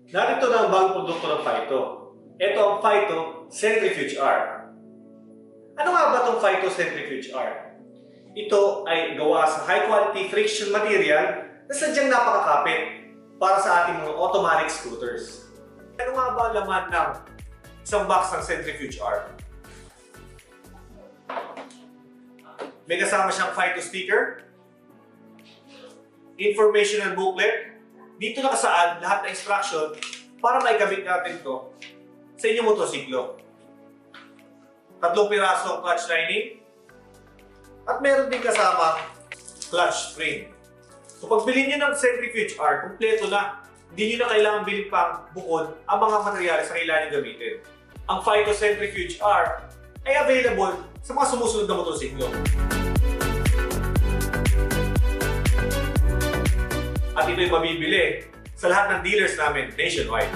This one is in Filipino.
Narito na ang bagong produkto ng FAITO. Ito ang FAITO Centrifuge-R. Ano nga ba itong FAITO Centrifuge-R? Ito ay gawa sa high-quality friction material na sadyang napakakapit para sa ating mga automatic scooters. Ano nga ba ang laman ng isang box ng Centrifuge-R? May kasama siyang FAITO sticker, informational booklet. Dito nakasaad lahat ng instruction para maigamit natin ito sa inyong motosiklo. 3 pirasong clutch lining at meron din kasama clutch spring. So pag bilhin nyo ng Centrifuge-R, kumpleto na. Hindi nyo na kailangan bilhin pang bukod ang mga materyales na kailangan nyo gamitin. Ang FAITO Centrifuge-R ay available sa mga sumusunod na motosiklo. At ito'y mabibili sa lahat ng dealers namin nationwide.